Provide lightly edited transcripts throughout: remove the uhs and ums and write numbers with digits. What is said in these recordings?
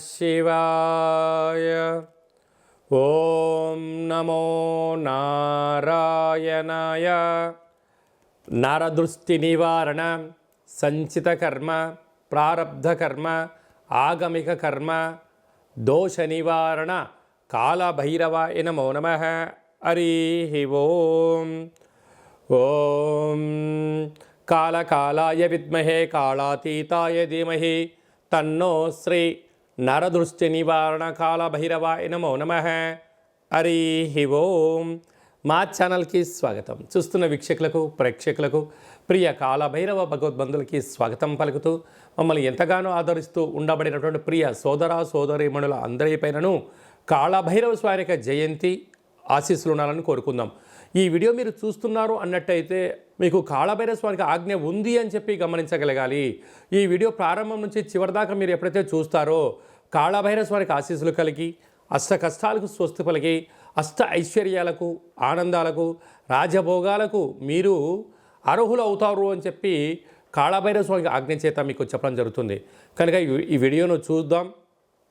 శివాయ. ఓం నమో నారాయణాయ. నరదృష్టి నివారణ, సంచిత కర్మ, ప్రారబ్ధ కర్మ, ఆగమిక కర్మ, దోష నివారణ కాళభైరవాయ నమో నమః. హరి ఓం. ఓం కాళకాళాయ విద్మహే కాళాతీతాయ ధీమహి తన్నో శ్రీ నరదృష్టి నివారణ కాళభైరవాయ నమో నమః. హరి ఓం. మా ఛానల్కి స్వాగతం. చూస్తున్న వీక్షకులకు, ప్రేక్షకులకు, ప్రియ కాళభైరవ భగవద్బంధులకి స్వాగతం పలుకుతూ మమ్మల్ని ఎంతగానో ఆదరిస్తూ ఉండబడినటువంటి ప్రియ సోదర సోదరీమణుల అందరిపైనను కాళభైరవ స్వామి యొక్క జయంతి ఆశీస్సులు ఉండాలని కోరుకుందాం. ఈ వీడియో మీరు చూస్తున్నారు అన్నట్టయితే మీకు కాళభైరవ స్వామికి ఆజ్ఞ ఉంది అని చెప్పి గమనించగలగాలి. ఈ వీడియో ప్రారంభం నుంచి చివరిదాకా మీరు ఎప్పుడైతే చూస్తారో కాళభైరవ స్వామికి ఆశీస్సులు కలిగి అష్ట కష్టాలకు స్వస్తి పలికి అష్ట ఐశ్వర్యాలకు, ఆనందాలకు, రాజభోగాలకు మీరు అర్హులు అవుతారు అని చెప్పి కాళభైరవ స్వామికి ఆజ్ఞ చేత మీకు చెప్పడం జరుగుతుంది. కనుక ఈ వీడియోను చూద్దాం,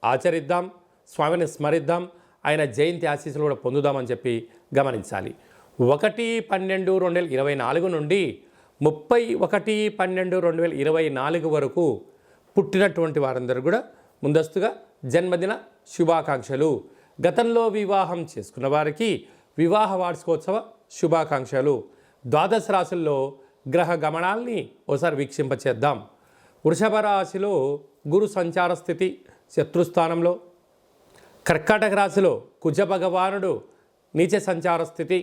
ఆచరిద్దాం, స్వామిని స్మరిద్దాం, ఆయన జయంతి ఆశీస్సులు కూడా పొందుదామని చెప్పి గమనించాలి. 1/12/2024 నుండి 31/12/2024 వరకు పుట్టినటువంటి వారందరూ కూడా ముందస్తుగా జన్మదిన శుభాకాంక్షలు. గతంలో వివాహం చేసుకున్న వారికి వివాహ వార్షికోత్సవ శుభాకాంక్షలు. ద్వాదశ రాశుల్లో గ్రహ గమనాల్ని ఒకసారి వీక్షింపచేద్దాం. వృషభ రాశిలో గురు సంచార స్థితి శత్రుస్థానంలో, కర్కాటక రాశిలో కుజ భగవానుడు నీచ సంచార స్థితి,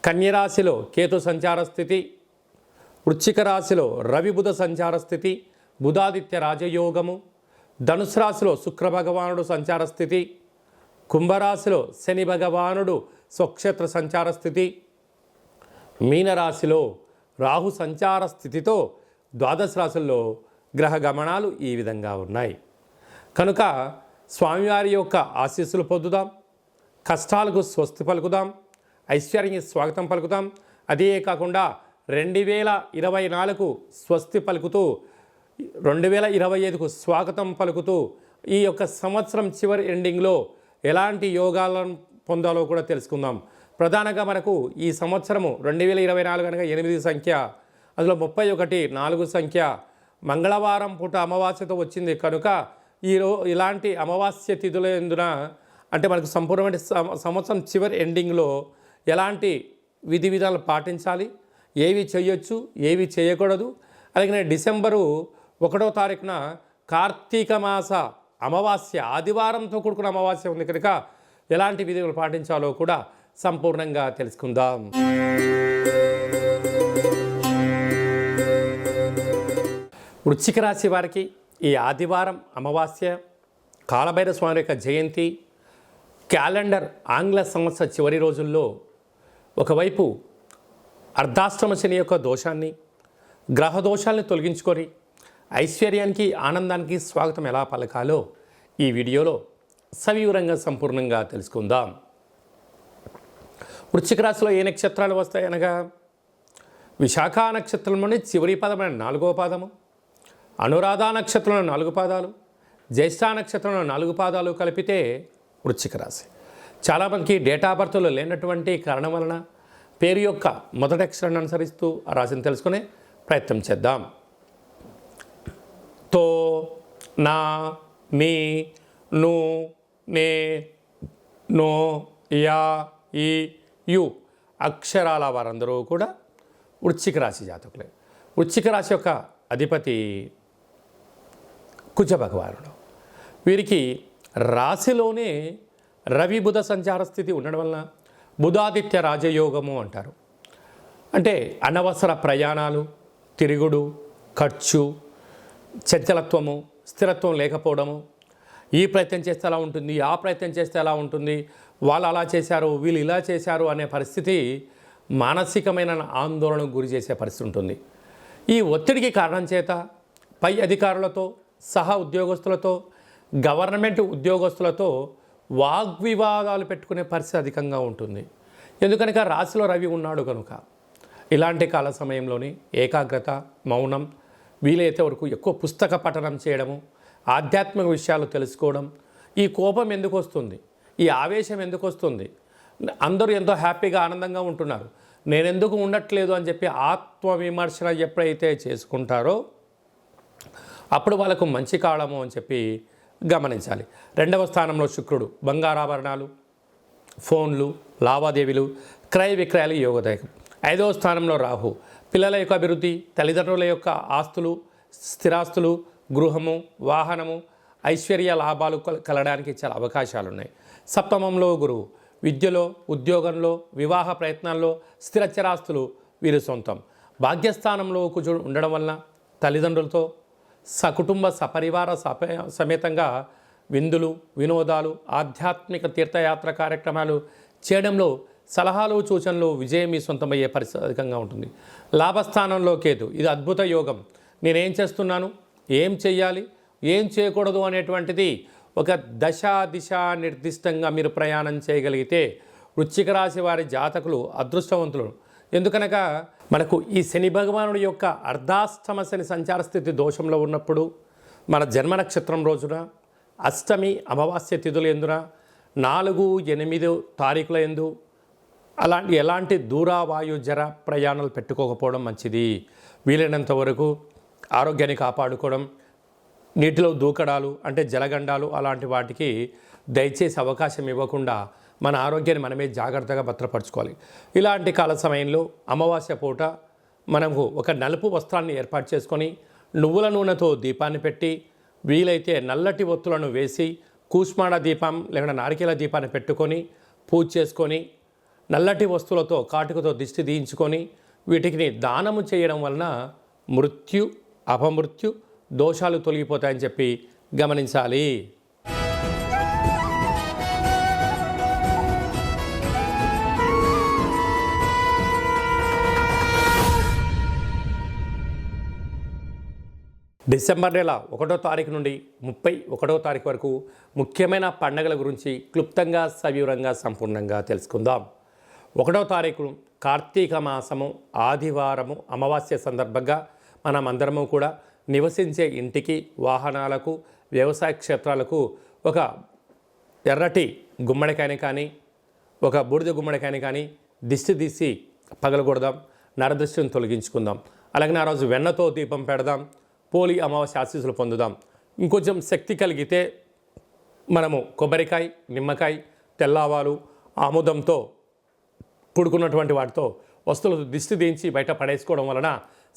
కన్యరాశిలో కేతు సంచార స్థితి, వృశ్చిక రాశిలో రవి బుధ సంచార స్థితి, బుధాదిత్య రాజయోగము, ధనుసు రాశిలో శుక్ర భగవానుడు సంచార స్థితి, కుంభరాశిలో శని భగవానుడు స్వక్షేత్ర సంచార స్థితి, మీనరాశిలో రాహు సంచార స్థితితో ద్వాదశ రాశుల్లో గ్రహ గమనాలు ఈ విధంగా ఉన్నాయి. కనుక స్వామివారి యొక్క ఆశీస్సులు పొందుదాం, కష్టాలకు స్వస్తి పలుకుదాం, ఐశ్వర్యానికి స్వాగతం పలుకుతాం. అదే కాకుండా 2024 స్వస్తి పలుకుతూ 2025కు స్వాగతం పలుకుతూ ఈ యొక్క సంవత్సరం చివరి ఎండింగ్లో ఎలాంటి యోగాలను పొందాలో కూడా తెలుసుకుందాం. ప్రధానంగా మనకు ఈ సంవత్సరము 2024 అనగా 8 సంఖ్య, అందులో 31 4 సంఖ్య, మంగళవారం పూట అమావాస్యతో వచ్చింది. కనుక ఇలాంటి అమావాస్య తిథుల ఎందున అంటే మనకు సంపూర్ణమైన సంవత్సరం చివరి ఎండింగ్లో ఎలాంటి విధి విధానాలు పాటించాలి, ఏవి చేయొచ్చు, ఏవి చేయకూడదు. అలాగే డిసెంబరు 1వ తారీఖున కార్తీక మాస అమావాస్య ఆదివారంతో కూడుకున్న అమావాస్య ఉంది. కనుక ఎలాంటి విధులు పాటించాలో కూడా సంపూర్ణంగా తెలుసుకుందాం. వృశ్చిక రాశి వారికి ఈ ఆదివారం అమావాస్య, కాళభైరవ స్వామి యొక్క జయంతి, క్యాలెండర్ ఆంగ్ల సంవత్సర చివరి రోజుల్లో ఒకవైపు అర్ధాష్టమ శని యొక్క దోషాన్ని, గ్రహ దోషాలను తొలగించుకొని ఐశ్వర్యానికి, ఆనందానికి స్వాగతం ఎలా పలకాలో ఈ వీడియోలో సవివరంగా సంపూర్ణంగా తెలుసుకుందాం. వృశ్చిక రాశిలో ఏ నక్షత్రాలు వస్తాయనగా విశాఖ నక్షత్రంలోని చివరి పదమైన 4వ పాదము, అనురాధ నక్షత్రంలో 4 పాదాలు, జ్యేష్ఠ నక్షత్రంలో 4 పాదాలు కలిపితే వృశ్చిక రాశి. చాలామందికి డేటా బర్త్లో లేనటువంటి కారణం వలన పేరు యొక్క మొదటి అక్షరాన్ని అనుసరిస్తూ ఆ రాశిని తెలుసుకునే ప్రయత్నం చేద్దాం. తో, నా, నీ, ను, నే, నో, యా, ఈ, యు అక్షరాల వారందరూ కూడా వృశ్చిక రాశి జాతకులే. వృశ్చిక రాశి యొక్క అధిపతి కుజ భగవానుడు. వీరికి రాశిలోనే రవి బుధ సంచార స్థితి ఉండడం వలన బుధాదిత్య రాజయోగము అంటారు. అంటే అనవసర ప్రయాణాలు, తిరుగుడు, ఖర్చు, చంచలత్వము, స్థిరత్వం లేకపోవడము, ఈ ప్రయత్నం చేస్తే ఎలా ఉంటుంది, ఆ ప్రయత్నం చేస్తే ఎలా ఉంటుంది, వాళ్ళు అలా చేశారు, వీళ్ళు ఇలా చేశారు అనే పరిస్థితి మానసికమైన ఆందోళనకు గురి చేసే పరిస్థితి ఉంటుంది. ఈ ఒత్తిడికి కారణం చేత పై అధికారులతో, సహా ఉద్యోగస్తులతో, గవర్నమెంట్ ఉద్యోగస్తులతో వాగ్వివాదాలు పెట్టుకునే పరిస్థితి అధికంగా ఉంటుంది. ఎందుకనగా రాశిలో రవి ఉన్నాడు కనుక ఇలాంటి కాల సమయంలోని ఏకాగ్రత, మౌనం, వీలైతే వరకు ఎక్కువ పుస్తక పఠనం చేయడము, ఆధ్యాత్మిక విషయాలు తెలుసుకోవడం. ఈ కోపం ఎందుకు వస్తుంది, ఈ ఆవేశం ఎందుకు వస్తుంది, అందరూ ఎంతో హ్యాపీగా ఆనందంగా ఉంటున్నారు, నేనెందుకు ఉండట్లేదు అని చెప్పి ఆత్మవిమర్శన ఎప్పుడైతే చేసుకుంటారో అప్పుడు వాళ్ళకు మంచి కాలము అని చెప్పి గమనించాలి. 2వ స్థానంలో శుక్రుడు బంగారాభరణాలు, ఫోన్లు, లావాదేవీలు, క్రయ విక్రయాలు యోగదాయకం. 5వ స్థానంలో రాహు పిల్లల యొక్క అభివృద్ధి, తల్లిదండ్రుల యొక్క ఆస్తులు, స్థిరాస్తులు, గృహము, వాహనము, ఐశ్వర్య లాభాలు కలగడానికి చాలా అవకాశాలు ఉన్నాయి. 7వ గురువు విద్యలో, ఉద్యోగంలో, వివాహ ప్రయత్నాల్లో స్థిరచరాస్తులు వీరి సొంతం. భాగ్యస్థానంలో కుజుడు ఉండడం వలన తల్లిదండ్రులతో సకుటుంబ సపరివార సమేతంగా విందులు, వినోదాలు, ఆధ్యాత్మిక తీర్థయాత్ర కార్యక్రమాలు చేయడంలో సలహాలు, సూచనలు, విజయం మీ సొంతమయ్యే పరిస్థితి అధికంగా ఉంటుంది. లాభస్థానంలో కేతు, ఇది అద్భుత యోగం. నేనేం చేస్తున్నాను, ఏం చెయ్యాలి, ఏం చేయకూడదు అనేటువంటిది ఒక దిశ నిర్దిష్టంగా మీరు ప్రయాణం చేయగలిగితే వృశ్చిక రాశి వారి జాతకులు అదృష్టవంతులు. ఎందుకనగా మనకు ఈ శని భగవానుడి యొక్క అర్ధాష్టమ శని సంచార స్థితి దోషంలో ఉన్నప్పుడు మన జన్మ నక్షత్రం రోజున అష్టమి అమావాస్య తిథుల ఎందున 4, 8 తారీఖుల ఎందు ఎలాంటి దూరావాయు జర ప్రయాణాలు పెట్టుకోకపోవడం మంచిది. వీలైనంత వరకు ఆరోగ్యాన్ని కాపాడుకోవడం, నీటిలో దూకడాలు అంటే జలగండాలు అలాంటి వాటికి దయచేసి అవకాశం ఇవ్వకుండా మన ఆరోగ్యాన్ని మనమే జాగ్రత్తగా భద్రపరచుకోవాలి. ఇలాంటి కాల సమయంలో అమావాస్య పూట మనకు ఒక నలుపు వస్త్రాన్ని ఏర్పాటు చేసుకొని నువ్వుల నూనెతో దీపాన్ని పెట్టి వీలైతే నల్లటి ఒత్తులను వేసి కూష్మాడ దీపం లేకుండా నారికేల దీపాన్ని పెట్టుకొని పూజ చేసుకొని నల్లటి వస్తువులతో కాటుకతో దిష్టి తీయించుకొని వీటికి దానము చేయడం వలన మృత్యు, అపమృత్యు దోషాలు తొలగిపోతాయని చెప్పి గమనించాలి. డిసెంబర్ నెల 1వ తారీఖు నుండి 31వ తారీఖు వరకు ముఖ్యమైన పండుగల గురించి క్లుప్తంగా, సవివరంగా, సంపూర్ణంగా తెలుసుకుందాం. 1వ తారీఖు కార్తీక మాసము ఆదివారము అమావాస్య సందర్భంగా మనమందరము కూడా నివసించే ఇంటికి, వాహనాలకు, వ్యవసాయ క్షేత్రాలకు ఒక ఎర్రటి గుమ్మడికాయని కానీ ఒక బూడిద గుమ్మడికాయని కానీ దిష్టి తీసి పగలగొడదాం, నరదృష్టిని తొలగించుకుందాం. అలాగే ఆ రోజు వెన్నతో దీపం పెడదాం, పోలి అమావాస్య ఆశీస్సులు పొందుదాం. ఇంకొంచెం శక్తి కలిగితే మనము కొబ్బరికాయ, నిమ్మకాయ, తెల్లవాలు, ఆముదంతో కూడుకున్నటువంటి వాటితో వస్తువులు దిష్టి దించి బయట పడేసుకోవడం వలన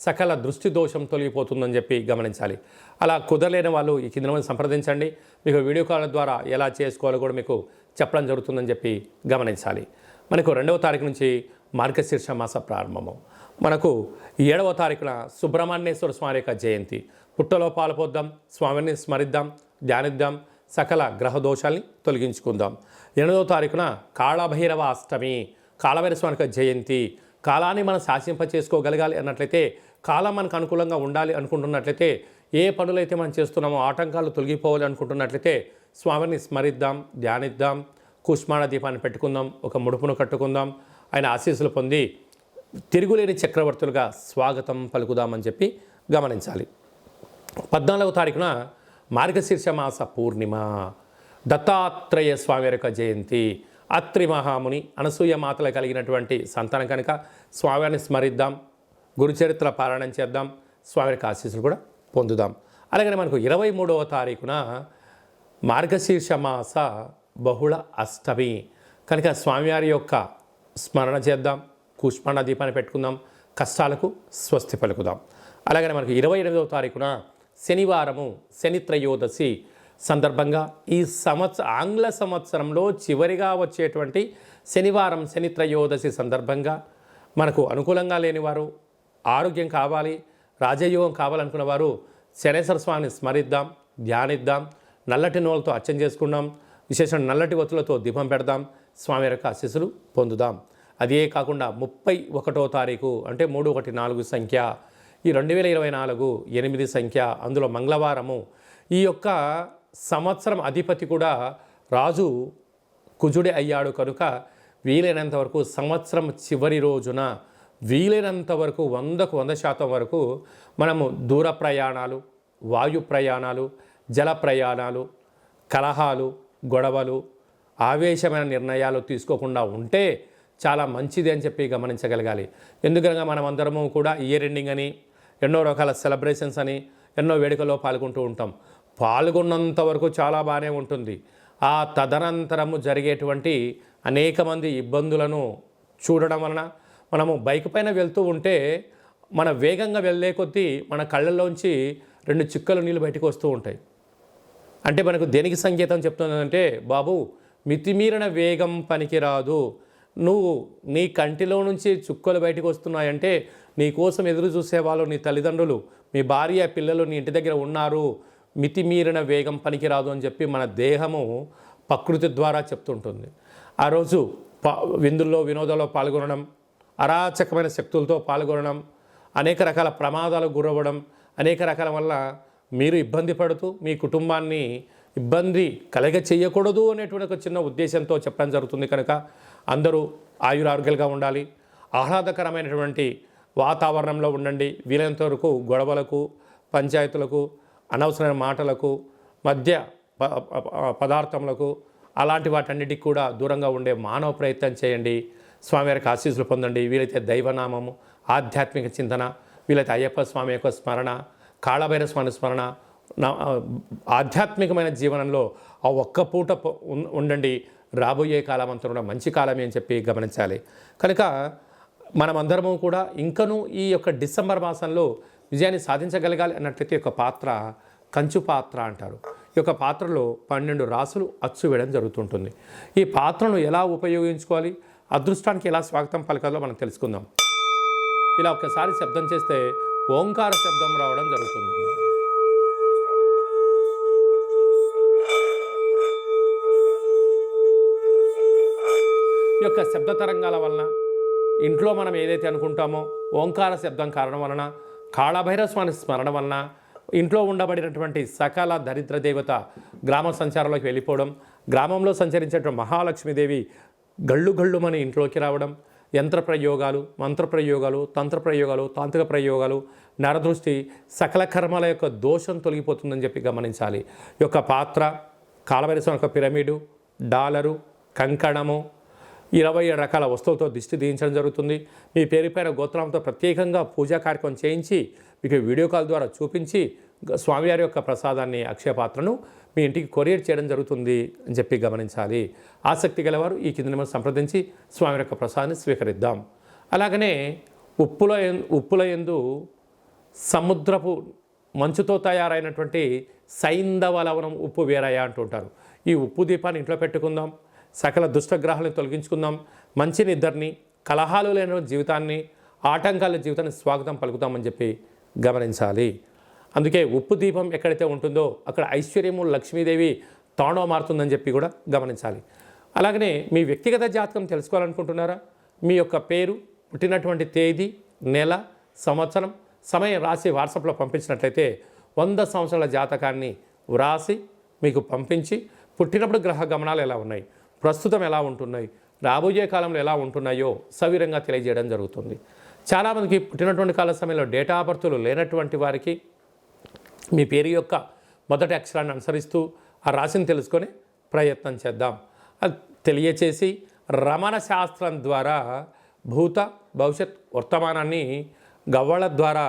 సకల దృష్టి దోషం తొలగిపోతుందని చెప్పి గమనించాలి. అలా కుదరలేని వాళ్ళు ఈ కింద సంప్రదించండి. మీకు వీడియో కాల్ ద్వారా ఎలా చేసుకోవాలో కూడా మీకు చెప్పడం జరుగుతుందని చెప్పి గమనించాలి. మనకు 2వ తారీఖు నుంచి మార్గశీర్ష మాస ప్రారంభము. మనకు 7వ తారీఖున సుబ్రహ్మణ్యేశ్వర స్వామి యొక్క జయంతి. పుట్టలో పాల్పొద్దాం, స్వామిని స్మరిద్దాం, ధ్యానిద్దాం, సకల గ్రహ దోషాల్ని తొలగించుకుందాం. 8వ తారీఖున కాళభైరవ అష్టమి, కాళభైరవ స్వామి యొక్క జయంతి. కాలాన్ని మనం శాసింప చేసుకోగలగాలి అన్నట్లయితే, కాలం మనకు అనుకూలంగా ఉండాలి అనుకుంటున్నట్లయితే, ఏ పనులైతే మనం చేస్తున్నామో ఆటంకాలు తొలగిపోవాలి అనుకుంటున్నట్లయితే స్వామిని స్మరిద్దాం, ధ్యానిద్దాం, కుష్మాణ దీపాన్ని పెట్టుకుందాం, ఒక ముడుపును కట్టుకుందాం, ఆయన ఆశీస్సులు పొంది తిరుగులేని చక్రవర్తులుగా స్వాగతం పలుకుదామని చెప్పి గమనించాలి. 14వ తారీఖున మార్గశీర్ష మాస పూర్ణిమ, దత్తాత్రేయ స్వామి యొక్క జయంతి. అత్రి మహాముని, అనసూయ మాతలు కలిగినటువంటి సంతానం కనుక స్వామిని స్మరిద్దాం, గురుచరిత్ర పారాయణం చేద్దాం, స్వామి యొక్క ఆశీస్సులు కూడా పొందుదాం. అలాగే మనకు 23వ తారీఖున మార్గశీర్ష మాస బహుళ అష్టమి కనుక స్వామివారి యొక్క స్మరణ చేద్దాం, కూష్మాండ దీపాన్ని పెట్టుకుందాం, కష్టాలకు స్వస్తి పలుకుదాం. అలాగే మనకు 28వ తారీఖున శనివారము, శని త్రయోదశి సందర్భంగా ఈ ఆంగ్ల సంవత్సరంలో చివరిగా వచ్చేటువంటి శనివారం, శని త్రయోదశి సందర్భంగా మనకు అనుకూలంగా లేనివారు, ఆరోగ్యం కావాలి, రాజయోగం కావాలనుకున్న వారు శనేశ్వర స్వామిని స్మరిద్దాం, ధ్యానిద్దాం, నల్లటి నూనెలతో అర్చన చేసుకుందాం, విశేషం నల్లటి ఒత్తులతో దీపం పెడదాం, స్వామి యొక్క ఆశీస్సులు పొందుదాం. అదే కాకుండా 31వ తారీఖు అంటే 314 సంఖ్య, ఈ 2024 8 సంఖ్య, అందులో మంగళవారము. ఈ యొక్క సంవత్సరం అధిపతి కూడా రాజు కుజుడే అయ్యాడు కనుక వీలైనంత వరకు సంవత్సరం చివరి రోజున వీలైనంత వరకు 100% వరకు మనము దూర ప్రయాణాలు, వాయు ప్రయాణాలు, జల ప్రయాణాలు, కలహాలు, గొడవలు, ఆవేశమైన నిర్ణయాలు తీసుకోకుండా ఉంటే చాలా మంచిది అని చెప్పి గమనించగలగాలి. ఎందుకనగా మనం అందరము కూడా ఇయర్ ఎండింగ్ అని, ఎన్నో రకాల సెలబ్రేషన్స్ అని, ఎన్నో వేడుకల్లో పాల్గొంటూ ఉంటాం. పాల్గొన్నంత వరకు చాలా బాగానే ఉంటుంది. ఆ తదనంతరము జరిగేటువంటి అనేక మంది ఇబ్బందులను చూడడం వలన మనము బైక్ పైన వెళ్తూ ఉంటే మన వేగంగా వెళ్ళే కొద్దీ మన కళ్ళల్లోంచి 2 చుక్కలు నీళ్ళు బయటకు వస్తూ ఉంటాయి. అంటే మనకు దేనికి సంకేతం చెప్తుందంటే, బాబు మితిమీరిన వేగం పనికిరాదు, నువ్వు నీ కంటిలో నుంచి చుక్కలు బయటకు వస్తున్నాయంటే నీ కోసం ఎదురు చూసేవాళ్ళు నీ తల్లిదండ్రులు, మీ భార్య, పిల్లలు నీ ఇంటి దగ్గర ఉన్నారు, మితిమీరిన వేగం పనికిరాదు అని చెప్పి మన దేహము ప్రకృతి ద్వారా చెప్తుంటుంది. ఆ రోజు విందుల్లో, వినోదాల్లో పాల్గొనడం, అరాచకమైన శక్తులతో పాల్గొనడం, అనేక రకాల ప్రమాదాలకు గురవ్వడం, అనేక రకాల వల్ల మీరు ఇబ్బంది పడుతూ మీ కుటుంబాన్ని ఇబ్బంది కలగ చేయకూడదు అనేటువంటి ఒక చిన్న ఉద్దేశంతో చెప్పడం జరుగుతుంది. కనుక అందరూ ఆయురారోగ్యాలుగా ఉండాలి, ఆహ్లాదకరమైనటువంటి వాతావరణంలో ఉండండి. వీలైనంత వరకు గొడవలకు, పంచాయతీలకు, అనవసరమైన మాటలకు, మధ్య పదార్థములకు, అలాంటి వాటన్నిటికి కూడా దూరంగా ఉండే మానవ ప్రయత్నం చేయండి. స్వామివారికి ఆశీస్సులు పొందండి. వీలైతే దైవనామము, ఆధ్యాత్మిక చింతన, వీలైతే అయ్యప్ప స్వామి యొక్క స్మరణ, కాళభైరవ స్వామి స్మరణ, ఆధ్యాత్మికమైన జీవనంలో ఆ ఒక్క పూట ఉండండి. రాబోయే కాలం అంతా కూడా మంచి కాలమే అని చెప్పి గమనించాలి. కనుక మనమందరము కూడా ఇంకనూ ఈ యొక్క డిసెంబర్ మాసంలో విజయాన్ని సాధించగలగాలి అన్నట్లయితే ఒక పాత్ర కంచు పాత్ర అంటారు. ఈ యొక్క పాత్రలో 12 రాసులు అచ్చు వేయడం జరుగుతుంటుంది. ఈ పాత్రను ఎలా ఉపయోగించుకోవాలి, అదృష్టానికి ఎలా స్వాగతం పలకాలో మనం తెలుసుకుందాం. ఇలా ఒక్కసారి శబ్దం చేస్తే ఓంకార శబ్దం రావడం జరుగుతుంది. ఈ యొక్క శబ్ద తరంగాల వలన ఇంట్లో మనం ఏదైతే అనుకుంటామో ఓంకార శబ్దం కారణం వలన, కాళభైరవ స్వామి స్మరణ వలన ఇంట్లో ఉండబడినటువంటి సకల దరిద్ర దేవత గ్రామ సంచారంలోకి వెళ్ళిపోవడం, గ్రామంలో సంచరించేటువంటి మహాలక్ష్మీదేవి గళ్ళు గళ్ళుమని ఇంట్లోకి రావడం, యంత్ర ప్రయోగాలు, మంత్ర ప్రయోగాలు, తంత్ర ప్రయోగాలు, తాంత్రిక ప్రయోగాలు, నరదృష్టి, సకల కర్మల యొక్క దోషం తొలగిపోతుందని చెప్పి గమనించాలి. ఈ యొక్క పాత్ర, కాళభైరవ స్వామి యొక్క పిరమిడు, డాలరు, కంకణము, 27 రకాల వస్తువులతో దిష్టి తీయించడం జరుగుతుంది. మీ పేరుపైన గోత్రంతో ప్రత్యేకంగా పూజా కార్యక్రమం చేయించి మీకు వీడియో కాల్ ద్వారా చూపించి స్వామివారి యొక్క ప్రసాదాన్ని, అక్షయ పాత్రను మీ ఇంటికి కొరియర్ చేయడం జరుగుతుంది అని చెప్పి గమనించాలి. ఆసక్తి గలవారు ఈ కింద నెంబర్ సంప్రదించి స్వామి యొక్క ప్రసాదాన్ని స్వీకరిద్దాం. అలాగనే ఉప్పుల యందు సముద్రపు మంచుతో తయారైనటువంటి సైంధవ లవణం ఉప్పు వేరయ్య అంటుంటారు. ఈ ఉప్పు దీపాన్ని ఇంట్లో పెట్టుకుందాం. సకల దుష్టగ్రహాలను తొలగించుకుందాం. మంచి నిద్రని, కలహాలు లేని జీవితాన్ని, ఆటంకాల జీవితాన్ని స్వాగతం పలుకుతామని చెప్పి గమనించాలి. అందుకే ఉప్పు దీపం ఎక్కడైతే ఉంటుందో అక్కడ ఐశ్వర్యము, లక్ష్మీదేవి తాండవ మారుతుందని చెప్పి కూడా గమనించాలి. అలాగనే మీ వ్యక్తిగత జాతకం తెలుసుకోవాలనుకుంటున్నారా? మీ యొక్క పేరు, పుట్టినటువంటి తేదీ, నెల, సంవత్సరం, సమయం రాసి వాట్సాప్లో పంపించినట్లయితే 100 సంవత్సరాల జాతకాన్ని వ్రాసి మీకు పంపించి పుట్టినప్పుడు గ్రహ గమనాలు ఎలా ఉన్నాయి, ప్రస్తుతం ఎలా ఉంటున్నాయి, రాబోయే కాలంలో ఎలా ఉంటున్నాయో సవిరంగా తెలియజేయడం జరుగుతుంది. చాలామందికి పుట్టినటువంటి కాల సమయంలో డేటా ఆఫ్ బర్త్లు లేనటువంటి వారికి మీ పేరు యొక్క మొదటి అక్షరాన్ని అనుసరిస్తూ ఆ రాశిని తెలుసుకొని ప్రయత్నం చేద్దాం. అది తెలియచేసి రమణ శాస్త్రం ద్వారా భూత, భవిష్యత్, వర్తమానాన్ని గవ్వళ ద్వారా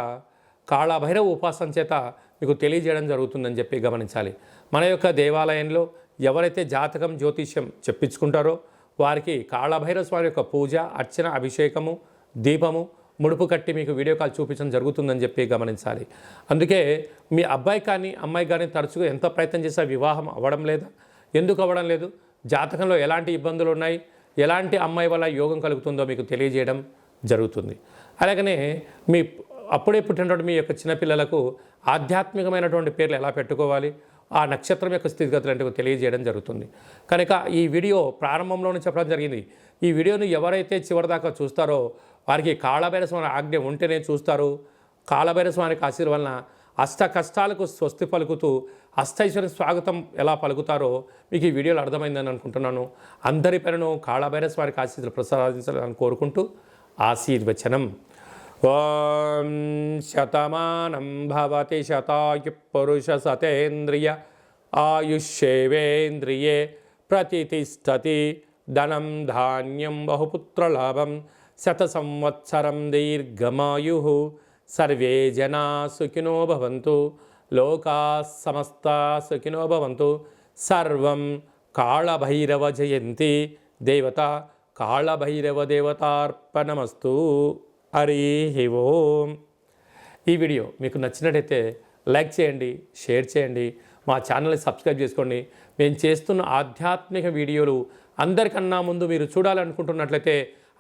కాళభైరవ ఉపాసన చేత మీకు తెలియజేయడం జరుగుతుందని చెప్పి గమనించాలి. మన యొక్క దేవాలయంలో ఎవరైతే జాతకం, జ్యోతిష్యం చెప్పించుకుంటారో వారికి కాళభైరవ స్వామి యొక్క పూజ, అర్చన, అభిషేకము, దీపము, ముడుపు కట్టి మీకు వీడియో కాల్ చూపించడం జరుగుతుందని చెప్పి గమనించాలి. అందుకే మీ అబ్బాయి కానీ అమ్మాయి కానీ తరచుగా ఎంత ప్రయత్నం చేసినా వివాహం అవ్వడం లేదా? ఎందుకు అవ్వడం లేదు? జాతకంలో ఎలాంటి ఇబ్బందులు ఉన్నాయి, ఎలాంటి అమ్మాయి వల్ల యోగం కలుగుతుందో మీకు తెలియజేయడం జరుగుతుంది. అలాగనే మీ అప్పుడే పుట్టినటువంటి మీ యొక్క చిన్నపిల్లలకు ఆధ్యాత్మికమైనటువంటి పేర్లు ఎలా పెట్టుకోవాలి, ఆ నక్షత్రం యొక్క స్థితిగతులు అంటే తెలియజేయడం జరుగుతుంది. కనుక ఈ వీడియో ప్రారంభంలోనే చెప్పడం జరిగింది. ఈ వీడియోను ఎవరైతే చివరిదాకా చూస్తారో వారికి కాళభైరవ స్వామి ఆజ్ఞ ఉంటేనే చూస్తారు. కాళభైరవ స్వామికి ఆశీర్వాదం వలన అష్ట కష్టాలకు స్వస్తి పలుకుతూ అష్టైశ్వర్య స్వాగతం ఎలా పలుకుతారో మీకు ఈ వీడియోలో అర్థమైందని అనుకుంటున్నాను. అందరి పేరును కాళభైరవ స్వామికి ఆశీస్సులు ప్రసాదించాలని కోరుకుంటూ ఆశీర్వచనం. ఓం శతమానం భవతి శతాయు పురుష సతేంద్రియ ఆయుష్యేవేంద్రియే ప్రతిష్టతి ధనం ధాన్యం బహుపుత్రలాభం శత సంవత్సరం దీర్ఘమాయు సర్వే జనా సుఖినో భవంతు లోకా సమస్తా సుఖినో భవంతు సర్వం కాళభైరవ జయంతి దేవత కాళభైరవ దేవతార్పణమస్తు. హరి ఓం. ఈ వీడియో మీకు నచ్చినట్టయితే లైక్ చేయండి, షేర్ చేయండి, మా ఛానల్ని సబ్స్క్రైబ్ చేసుకోండి. మేము చేస్తున్న ఆధ్యాత్మిక వీడియోలు అందరికన్నా ముందు మీరు చూడాలనుకుంటున్నట్లయితే,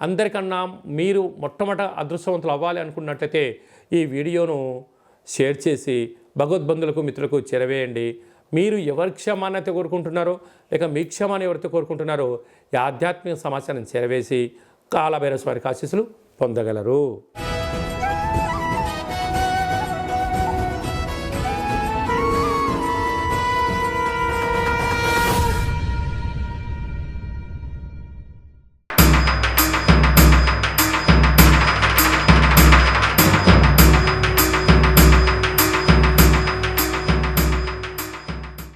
అందరికన్నా మీరు మొట్టమొదట అదృష్టవంతులు అవ్వాలి అనుకున్నట్లయితే ఈ వీడియోను షేర్ చేసి భగవద్బంధులకు మిత్రులకు చేరవేయండి. మీరు ఎవరి క్షమాన్ని కోరుకుంటున్నారో లేక మీ క్షమాన్ని ఎవరితో కోరుకుంటున్నారో ఈ ఆధ్యాత్మిక సమాచారం చేరవేసి కాలభైరవ స్వామి ఆశీస్సులు పొందగలరు.